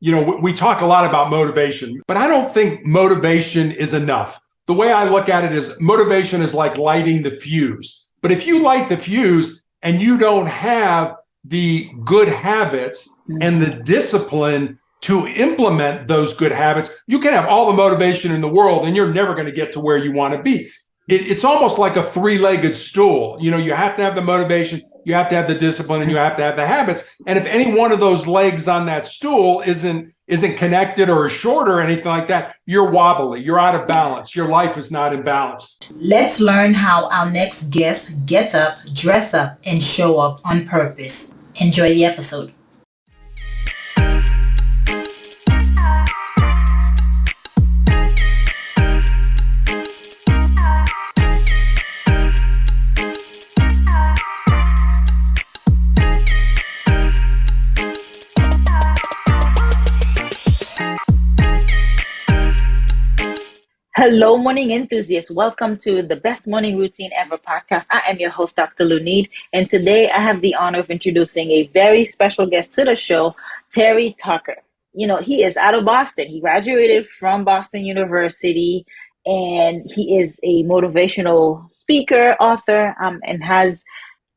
we talk a lot about motivation, but I don't think motivation is enough. The way I look at it is motivation is like lighting the fuse. But if you light the fuse and you don't have the good habits and the discipline to implement those good habits, you can have all the motivation in the world and you're never going to get to where you want to be. It's almost like a three-legged stool. You have to have the motivation, you have to have the discipline, and you have to have the habits. And if any one of those legs on that stool isn't connected or is short or anything like that, you're wobbly, you're out of balance. Your life is not in balance. Let's learn how our next guest gets up, dress up, and show up on purpose. Enjoy the episode. Hello, morning enthusiasts. Welcome to the Best Morning Routine Ever podcast. I am your host, Dr. Lunid, and today I have the honor of introducing a very special guest to the show, Terry Tucker. He is out of Boston. He graduated from Boston University, and he is a motivational speaker, author, and has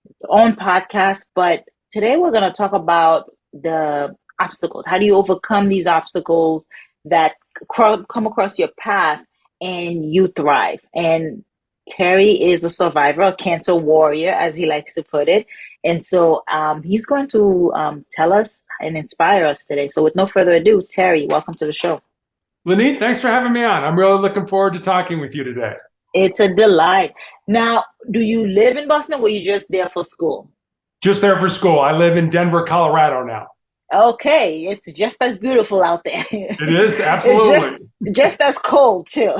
his own podcast. But today we're going to talk about the obstacles. How do you overcome these obstacles that come across your path and you thrive? And Terry is a survivor, a cancer warrior, as he likes to put it. And so he's going to tell us and inspire us today. So with no further ado, Terry, welcome to the show. Lenny, thanks for having me on. I'm really looking forward to talking with you today. It's a delight. Now, do you live in Boston or were you just there for school? Just there for school. I live in Denver, Colorado now. Okay, it's just as beautiful out there. It is, absolutely. It's just as cold, too.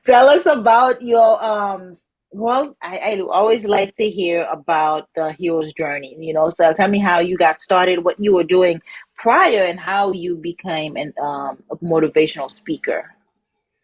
Tell us about your, I always like to hear about the hero's journey, so tell me how you got started, what you were doing prior, and how you became a motivational speaker.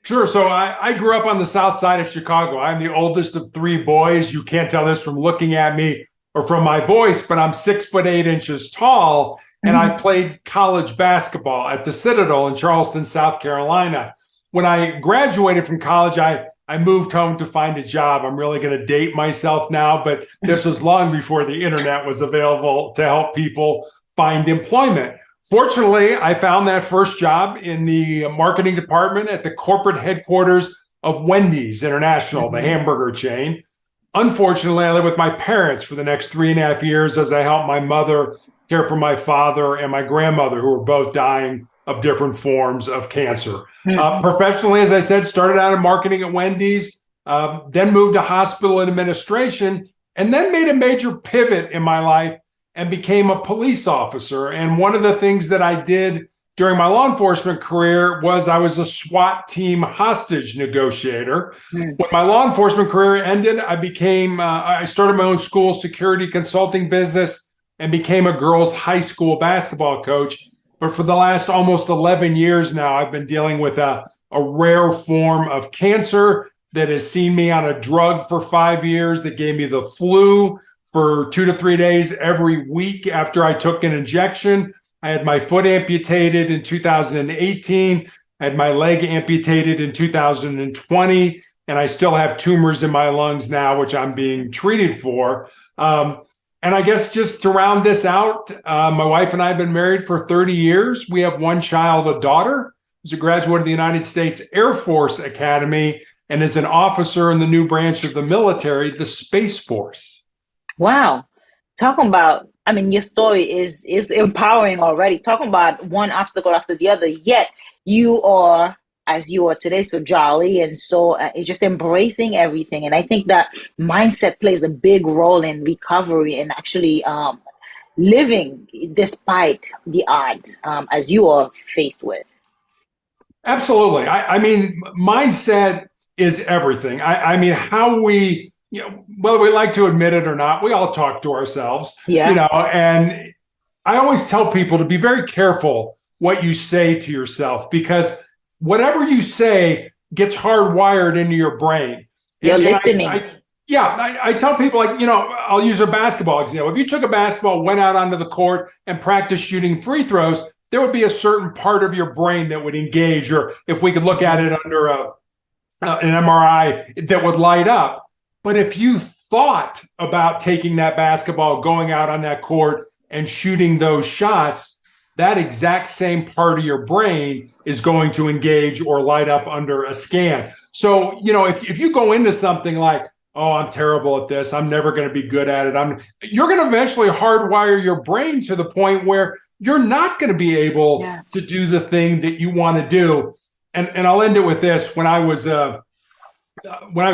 Sure. So I grew up on the south side of Chicago. I'm the oldest of three boys. You can't tell this from looking at me or from my voice, but I'm 6'8" tall, and I played college basketball at the Citadel in Charleston, South Carolina. When I graduated from college, I moved home to find a job. I'm really going to date myself now, but this was long before the internet was available to help people find employment. Fortunately, I found that first job in the marketing department at the corporate headquarters of Wendy's International, the hamburger chain. Unfortunately, I lived with my parents for the next 3.5 years as I helped my mother care for my father and my grandmother, who were both dying of different forms of cancer. Professionally, as I said, started out in marketing at Wendy's, then moved to hospital administration, and then made a major pivot in my life and became a police officer. And one of the things that I did during my law enforcement career was I was a SWAT Team Hostage Negotiator. When my law enforcement career ended, I started my own school security consulting business and became a girls' high school basketball coach. But for the last almost 11 years now, I've been dealing with a rare form of cancer that has seen me on a drug for 5 years, that gave me the flu for 2 to 3 days every week after I took an injection. I had my foot amputated in 2018. I had my leg amputated in 2020, and I still have tumors in my lungs now, which I'm being treated for. And I guess just to round this out, my wife and I have been married for 30 years. We have one child, a daughter, who's a graduate of the United States Air Force Academy and is an officer in the new branch of the military, the Space Force. Wow. Talking about, your story is empowering already. Talking about one obstacle after the other, yet you are, as you are today, so jolly and so just embracing everything. And I think that mindset plays a big role in recovery and actually living despite the odds as you are faced with. Absolutely. Mindset is everything. How we, whether we like to admit it or not, we all talk to ourselves, and I always tell people to be very careful what you say to yourself, because whatever you say gets hardwired into your brain. You're listening. Yeah, I tell people, like, I'll use a basketball example. If you took a basketball, went out onto the court and practiced shooting free throws, there would be a certain part of your brain that would engage, or if we could look at it under an MRI, that would light up. But if you thought about taking that basketball, going out on that court and shooting those shots, that exact same part of your brain is going to engage or light up under a scan. So, if you go into something like, oh, I'm terrible at this, I'm never going to be good at it, you're going to eventually hardwire your brain to the point where you're not going to be able to do the thing that you want to do. And I'll end it with this. When I was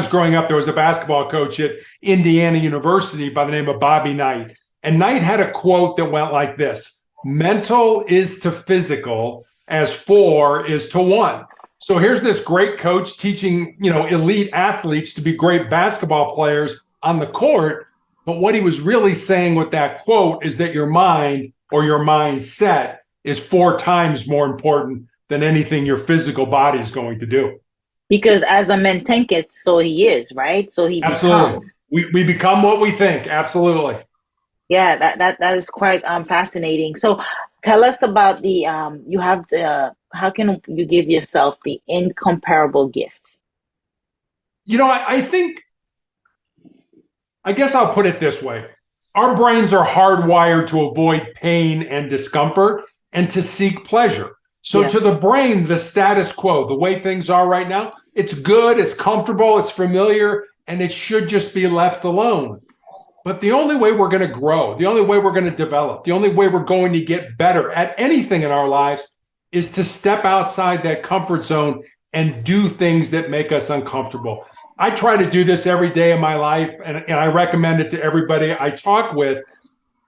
growing up, there was a basketball coach at Indiana University by the name of Bobby Knight. And Knight had a quote that went like this: mental is to physical as 4 is to 1. So here's this great coach teaching, elite athletes to be great basketball players on the court. But what he was really saying with that quote is that your mind, or your mindset, is 4 times more important than anything your physical body is going to do. Because as a man thinketh, so he is, right? So he becomes. We become what we think. Absolutely. Yeah, that is quite fascinating. So tell us about how can you give yourself the incomparable gift? I guess I'll put it this way. Our brains are hardwired to avoid pain and discomfort and to seek pleasure. So to the brain, the status quo, the way things are right now, it's good, it's comfortable, it's familiar, and it should just be left alone. But the only way we're going to grow, the only way we're going to develop, the only way we're going to get better at anything in our lives is to step outside that comfort zone and do things that make us uncomfortable. I try to do this every day of my life, and I recommend it to everybody I talk with.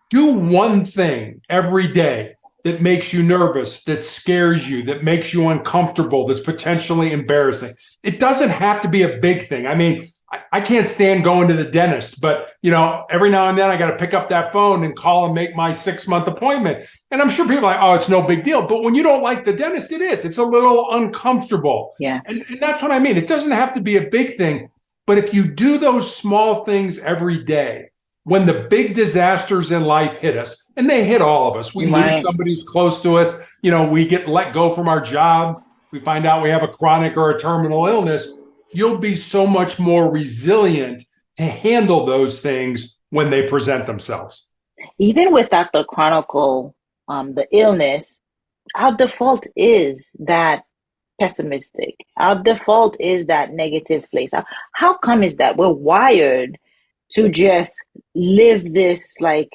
Do one thing every day that makes you nervous, that scares you, that makes you uncomfortable, that's potentially embarrassing. It doesn't have to be a big thing. I mean, I can't stand going to the dentist, but every now and then I got to pick up that phone and call and make my 6-month appointment. And I'm sure people are like, oh, it's no big deal. But when you don't like the dentist, it is. It's a little uncomfortable. Yeah. And that's what I mean. It doesn't have to be a big thing. But if you do those small things every day, when the big disasters in life hit us, and they hit all of us, we lose somebody who's close to us, we get let go from our job, we find out we have a chronic or a terminal illness, you'll be so much more resilient to handle those things when they present themselves. Even without the chronicle, the illness, our default is that pessimistic. Our default is that negative place. How come is that? We're wired to just live this like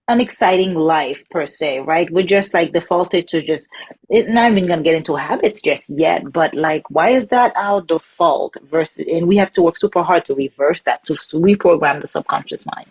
unexciting life per se, right? We're just like defaulted to just, it's not even going to get into habits just yet, but like, why is that our default versus, and we have to work super hard to reverse that, to reprogram the subconscious mind.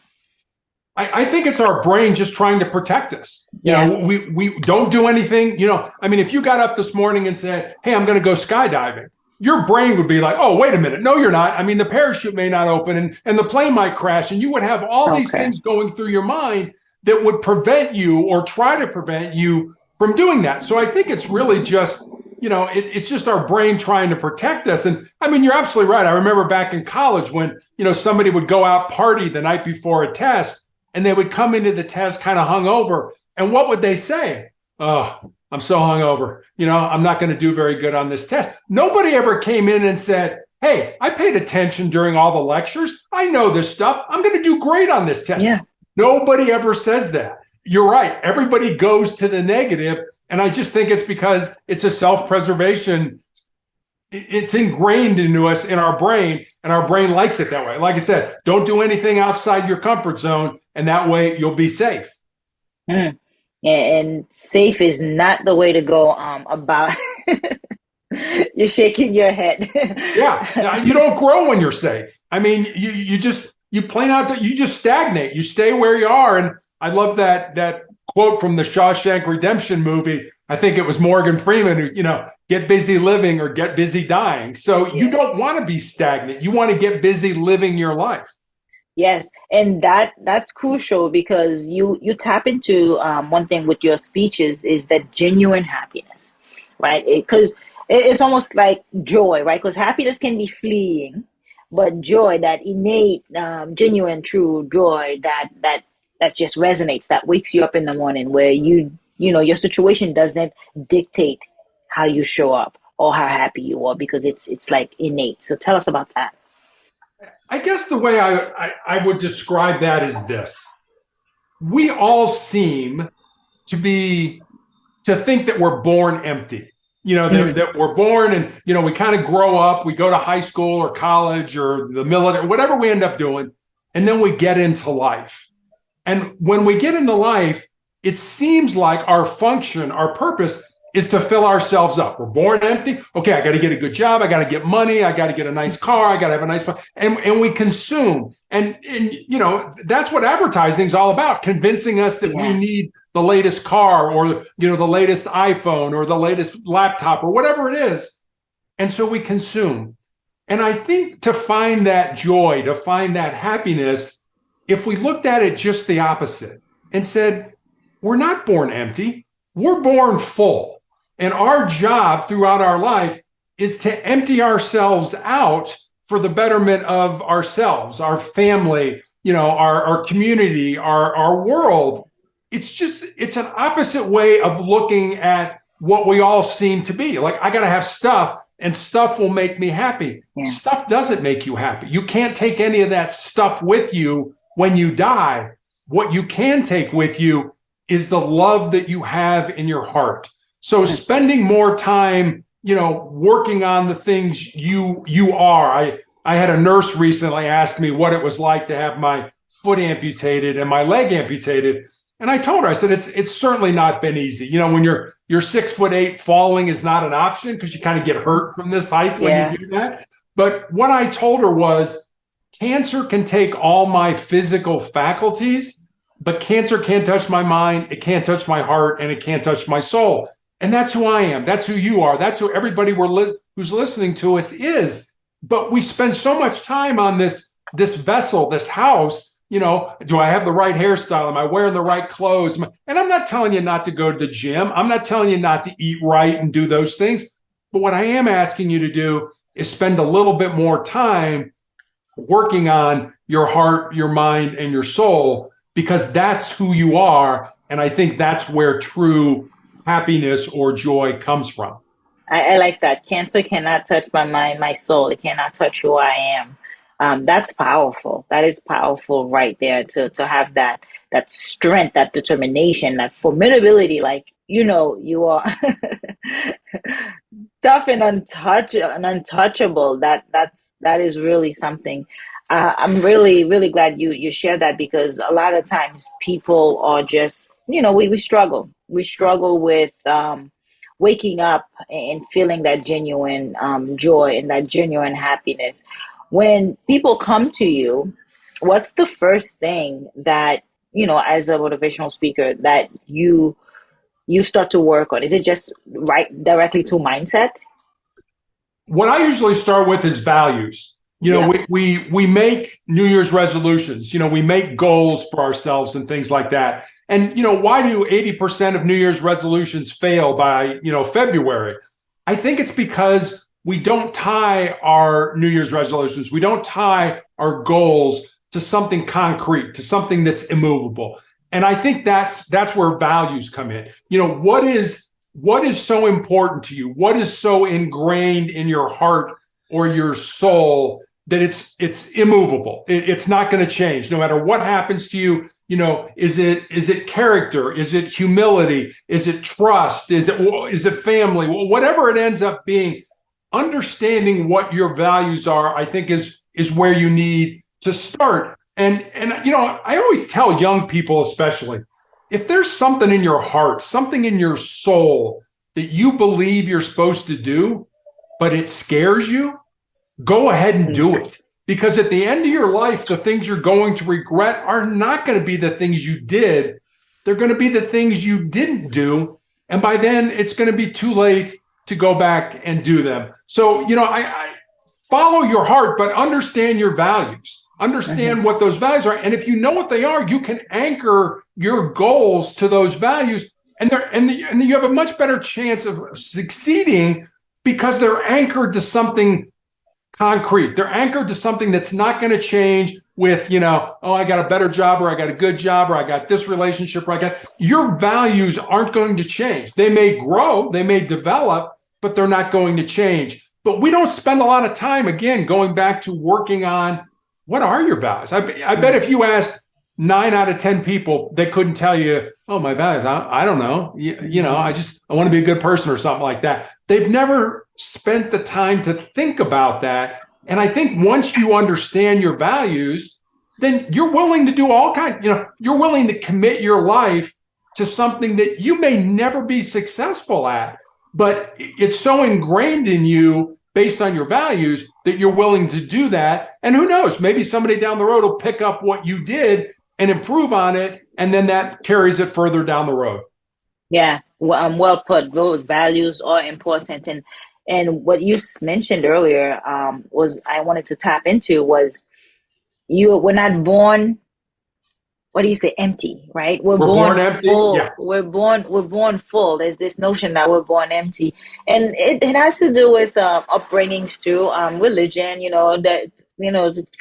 I think it's our brain just trying to protect us. We don't do anything, I mean, if you got up this morning and said, hey, I'm going to go skydiving, your brain would be like, oh, wait a minute. No, you're not. I mean, the parachute may not open and the plane might crash, and you would have all these things going through your mind that would prevent you or try to prevent you from doing that. So I think it's really just, it's just our brain trying to protect us. And I mean, you're absolutely right. I remember back in college when, somebody would go out party the night before a test and they would come into the test kind of hungover. And what would they say? Oh, I'm so hungover. I'm not going to do very good on this test. Nobody ever came in and said, hey, I paid attention during all the lectures. I know this stuff. I'm going to do great on this test. Yeah. Nobody ever says that. You're right. Everybody goes to the negative. And I just think it's because it's a self-preservation. It's ingrained into us in our brain, and our brain likes it that way. Like I said, don't do anything outside your comfort zone, and that way you'll be safe. And safe is not the way to go about. You're shaking your head. Yeah, you don't grow when you're safe. I mean, you just stagnate. You stay where you are. And I love that quote from the Shawshank Redemption movie. I think it was Morgan Freeman who, get busy living or get busy dying. So you don't want to be stagnant. You want to get busy living your life. Yes, and that's crucial because you tap into one thing with your speeches is that genuine happiness, right? Because it's almost like joy, right? Because happiness can be fleeting, but joy, that innate, genuine, true joy that just resonates, that wakes you up in the morning, where your situation doesn't dictate how you show up or how happy you are, because it's like innate. So tell us about that. I guess the way I would describe that is this. We all seem to think that we're born empty. That we're born and, we kind of grow up, we go to high school or college or the military, whatever we end up doing, and then we get into life. And when we get into life, it seems like our function, our purpose is to fill ourselves up. We're born empty. Okay, I got to get a good job. I got to get money. I got to get a nice car. I got to have a nice, and we consume. And that's what advertising is all about, convincing us that we need the latest car or, the latest iPhone or the latest laptop or whatever it is. And so we consume. And I think to find that joy, to find that happiness, if we looked at it just the opposite and said, we're not born empty, we're born full. And our job throughout our life is to empty ourselves out for the betterment of ourselves, our family, our community, our world. It's an opposite way of looking at what we all seem to be. Like, I got to have stuff and stuff will make me happy. Yeah. Stuff doesn't make you happy. You can't take any of that stuff with you when you die. What you can take with you is the love that you have in your heart. So spending more time, working on the things you are. I had a nurse recently ask me what it was like to have my foot amputated and my leg amputated. And I told her, I said, it's certainly not been easy. When you're 6'8", falling is not an option because you kind of get hurt from this height when you do that. But what I told her was, cancer can take all my physical faculties, but cancer can't touch my mind, it can't touch my heart, and it can't touch my soul. And that's who I am. That's who you are. That's who everybody who's listening to us is. But we spend so much time on this vessel, this house. Do I have the right hairstyle? Am I wearing the right clothes? And I'm not telling you not to go to the gym. I'm not telling you not to eat right and do those things. But what I am asking you to do is spend a little bit more time working on your heart, your mind, and your soul, because that's who you are. And I think that's where true happiness or joy comes from. I like that. Cancer cannot touch my mind, my soul. It cannot touch who I am. That's powerful. That is powerful right there, to have that strength, that determination, that formidability. Like, you are tough and untouchable. That is really something. I'm really, really glad you shared that, because a lot of times people are just, we struggle. We struggle with waking up and feeling that genuine joy and that genuine happiness. When people come to you, what's the first thing that, as a motivational speaker, that you start to work on? Is it just right directly to mindset? What I usually start with is values. We make New Year's resolutions, we make goals for ourselves and things like that. And, why do 80% of New Year's resolutions fail by, February? I think it's because we don't tie our New Year's resolutions. We don't tie our goals to something concrete, to something that's immovable. And I think that's where values come in. What is so important to you? What is so ingrained in your heart or your soul that it's immovable? It's not going to change no matter what happens to you. Is it character? Is it humility? Is it trust? Is it family? Whatever it ends up being, understanding what your values are, I think is where you need to start. And I always tell young people, especially, if there's something in your heart, something in your soul that you believe you're supposed to do, but it scares you, go ahead and do it. Because at the end of your life, the things you're going to regret are not going to be the things you did. They're going to be the things you didn't do. And by then, it's going to be too late to go back and do them. So, I follow your heart, but understand your values. Understand what those values are. And if you know what they are, you can anchor your goals to those values. And you have a much better chance of succeeding because they're anchored to something concrete. They're anchored to something that's not going to change with, oh, I got a better job, or I got a good job, or I got this relationship, or your values aren't going to change. They may grow, they may develop, but they're not going to change. But we don't spend a lot of time, again, going back to working on what are your values. I bet if you asked 9 out of 10 people, they couldn't tell you, oh, my values, I don't know. I want to be a good person or something like that. They've never spent the time to think about that. And I think once you understand your values, then you're willing to do all kinds, you're willing to commit your life to something that you may never be successful at, but it's so ingrained in you based on your values that you're willing to do that. And who knows, maybe somebody down the road will pick up what you did and improve on it. And then that carries it further down the road. Yeah, well put. Those values are important. And what you mentioned earlier was I wanted to tap into was we're not born, what do you say, empty, right? We're born empty. full. Yeah. We're born full. There's this notion that we're born empty. And it has to do with upbringings too, religion, that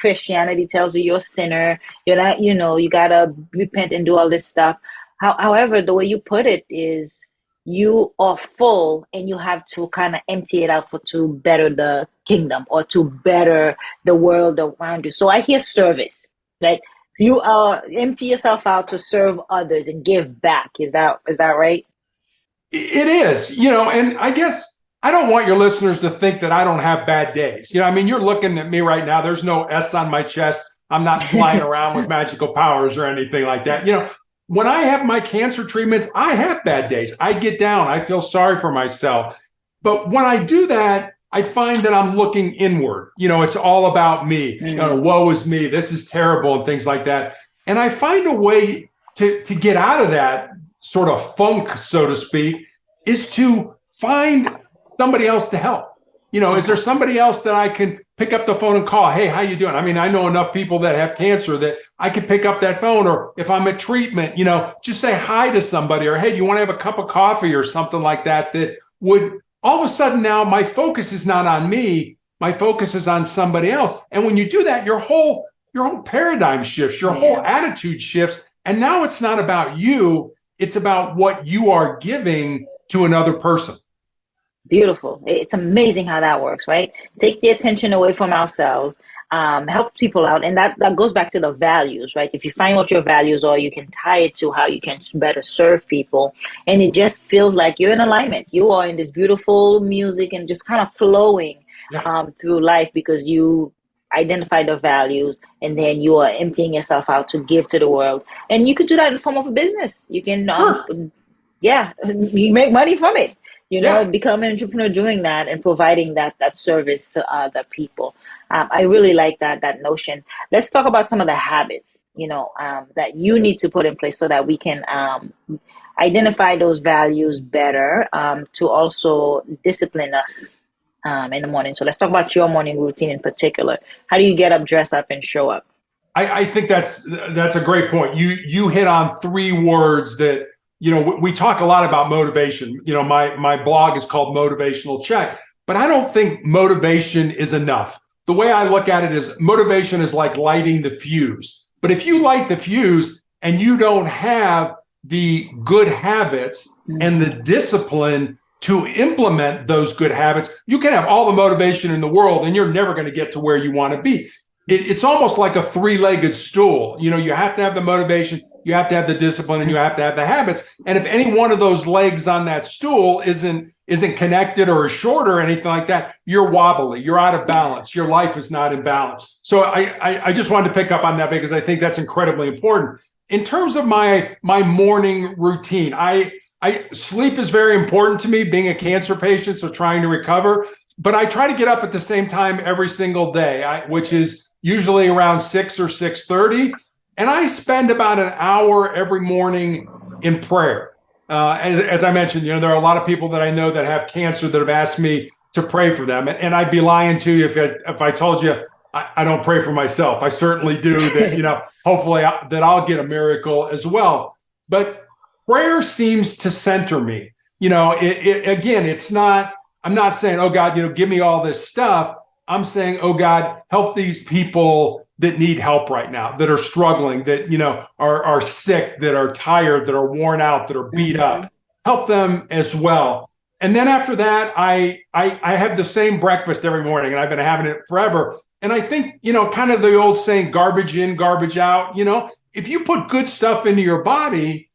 Christianity tells you you're a sinner, you're not, you gotta repent and do all this stuff. However, the way you put it is you are full and you have to kind of empty it out to better the kingdom or to better the world around you. So I hear service, right? You empty yourself out to serve others and give back. Is that right? It is, and I guess I don't want your listeners to think that I don't have bad days. You're looking at me right now. There's no S on my chest. I'm not flying around with magical powers or anything like that. When I have my cancer treatments, I have bad days. I get down. I feel sorry for myself. But when I do that, I find that I'm looking inward. It's all about me. Woe is me. This is terrible and things like that. And I find a way to get out of that sort of funk, so to speak, is to find somebody else to help. Is there somebody else that I can pick up the phone and call? Hey, how you doing? I know enough people that have cancer that I could pick up that phone, or if I'm at treatment, just say hi to somebody, or hey, do you want to have a cup of coffee or something like that would all of a sudden now my focus is not on me. My focus is on somebody else. And when you do that, your whole paradigm shifts, your whole attitude shifts. And now it's not about you. It's about what you are giving to another person. Beautiful. It's amazing how that works, right? Take the attention away from ourselves, help people out. And that goes back to the values, right? If you find what your values are, you can tie it to how you can better serve people. And it just feels like you're in alignment. You are in this beautiful music and just kind of flowing through life because you identify the values and then you are emptying yourself out to give to the world. And you could do that in the form of a business. You can, you make money from it. Become an entrepreneur doing that and providing that service to other people. I really like that notion. Let's talk about some of the habits, that you need to put in place so that we can identify those values better to also discipline us in the morning. So let's talk about your morning routine in particular. How do you get up, dress up, and show up? I think that's a great point. You hit on 3 words that we talk a lot about motivation. My blog is called Motivational Check, but I don't think motivation is enough. The way I look at it is motivation is like lighting the fuse. But if you light the fuse and you don't have the good habits and the discipline to implement those good habits, you can have all the motivation in the world and you're never going to get to where you want to be. It's almost like a 3-legged stool. You have to have the motivation, you have to have the discipline, and you have to have the habits. And if any one of those legs on that stool isn't connected or is short or anything like that, you're wobbly, you're out of balance, your life is not in balance. So I just wanted to pick up on that because I think that's incredibly important. In terms of my morning routine, I sleep is very important to me, being a cancer patient, so trying to recover. But I try to get up at the same time every single day, which is usually around 6 or 6:30. And I spend about an hour every morning in prayer. As I mentioned, there are a lot of people that I know that have cancer that have asked me to pray for them. And I'd be lying to you if I told you I don't pray for myself. I certainly do that, hopefully that I'll get a miracle as well. But prayer seems to center me. Again, it's not, I'm not saying, oh God, give me all this stuff. I'm saying, oh God, help these people that need help right now, that are struggling, that, are sick, that are tired, that are worn out, that are beat up. Help them as well. And then after that, I have the same breakfast every morning, and I've been having it forever. And I think, kind of the old saying, garbage in, garbage out, if you put good stuff into your body,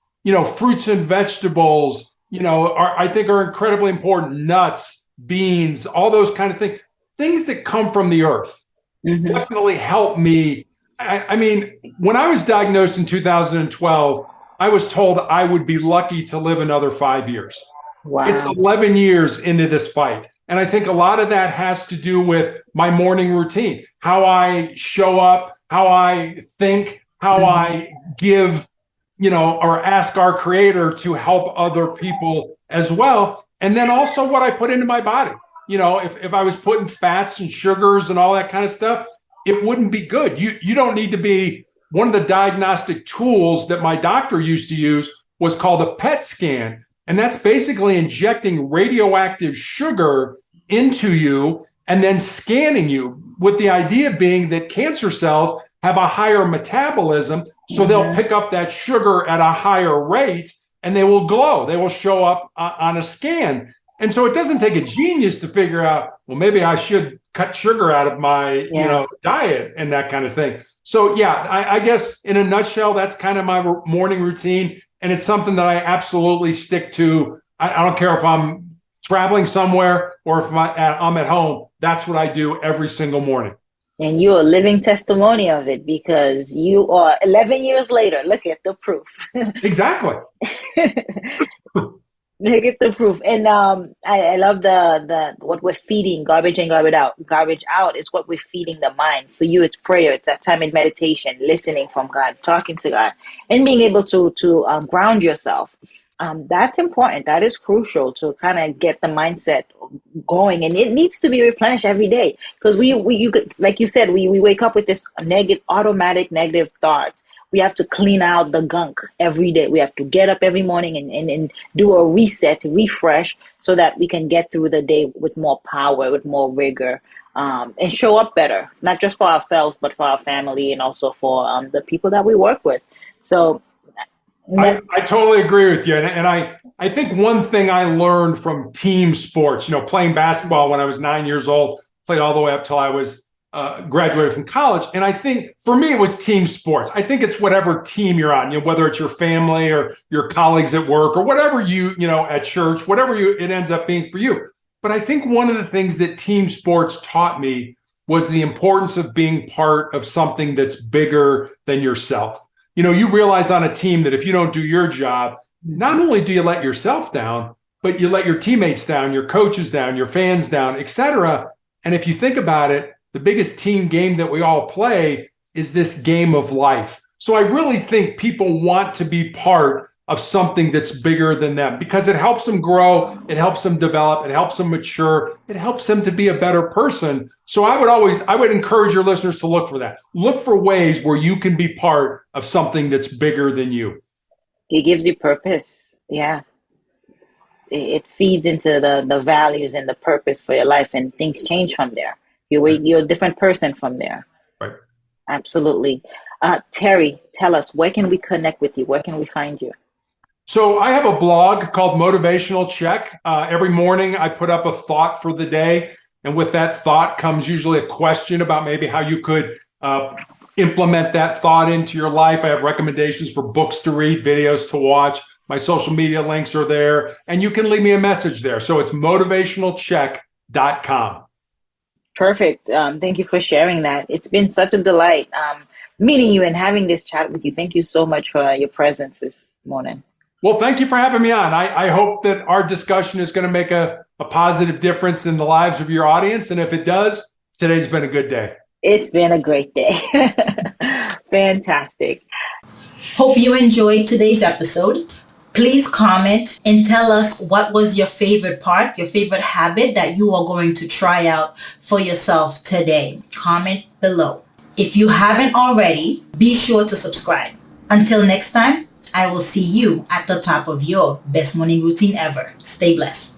fruits and vegetables, I think are incredibly important. Nuts, beans, all those kind of things that come from the earth definitely help me. I mean, when I was diagnosed in 2012, I was told I would be lucky to live another 5 years. Wow. It's 11 years into this fight. And I think a lot of that has to do with my morning routine, how I show up, how I think, how I give, or ask our creator to help other people as well. And then also what I put into my body. If I was putting fats and sugars and all that kind of stuff, it wouldn't be good. You don't need to be. One of the diagnostic tools that my doctor used to use was called a PET scan. And that's basically injecting radioactive sugar into you and then scanning you, with the idea being that cancer cells have a higher metabolism. So they'll pick up that sugar at a higher rate and they will glow. They will show up on a scan. And so it doesn't take a genius to figure out, well, maybe I should cut sugar out of my diet and that kind of thing. So, I guess in a nutshell, that's kind of my morning routine. And it's something that I absolutely stick to. I don't care if I'm traveling somewhere or if I'm at home. That's what I do every single morning. And you're a living testimony of it, because you are 11 years later. Look at the proof. Exactly. Look at the proof. And I love the what we're feeding, garbage in, garbage out. Garbage out is what we're feeding the mind. For you, it's prayer. It's that time in meditation, listening from God, talking to God, and being able to ground yourself. That's important. That is crucial to kind of get the mindset going, and it needs to be replenished every day, because you like you said, we wake up with this automatic negative thoughts. We have to clean out the gunk every day. We have to get up every morning and do a reset, refresh, so that we can get through the day with more power, with more rigor, and show up better, not just for ourselves, but for our family and also for the people that we work with. So I totally agree with you. And I think one thing I learned from team sports, playing basketball when I was 9 years old, played all the way up till I was graduated from college. And I think for me, it was team sports. I think it's whatever team you're on, whether it's your family or your colleagues at work or whatever at church, whatever it ends up being for you. But I think one of the things that team sports taught me was the importance of being part of something that's bigger than yourself. You realize on a team that if you don't do your job, not only do you let yourself down, but you let your teammates down, your coaches down, your fans down, etc. And if you think about it, the biggest team game that we all play is this game of life. So I really think people want to be part of something that's bigger than them, because it helps them grow, it helps them develop, it helps them mature, it helps them to be a better person. So I would encourage your listeners to look for that. Look for ways where you can be part of something that's bigger than you. It gives you purpose. Yeah. It feeds into the values and the purpose for your life, and things change from there. You're a different person from there. Right. Absolutely. Terry, tell us, where can we connect with you? Where can we find you? So I have a blog called Motivational Check. Every morning I put up a thought for the day. And with that thought comes usually a question about maybe how you could implement that thought into your life. I have recommendations for books to read, videos to watch. My social media links are there. And you can leave me a message there. So it's motivationalcheck.com. Perfect. Thank you for sharing that. It's been such a delight meeting you and having this chat with you. Thank you so much for your presence this morning. Well, thank you for having me on. I hope that our discussion is going to make a positive difference in the lives of your audience. And if it does, today's been a good day. It's been a great day. Fantastic. Hope you enjoyed today's episode. Please comment and tell us what was your favorite part, your favorite habit that you are going to try out for yourself today. Comment below. If you haven't already, be sure to subscribe. Until next time, I will see you at the top of your best morning routine ever. Stay blessed.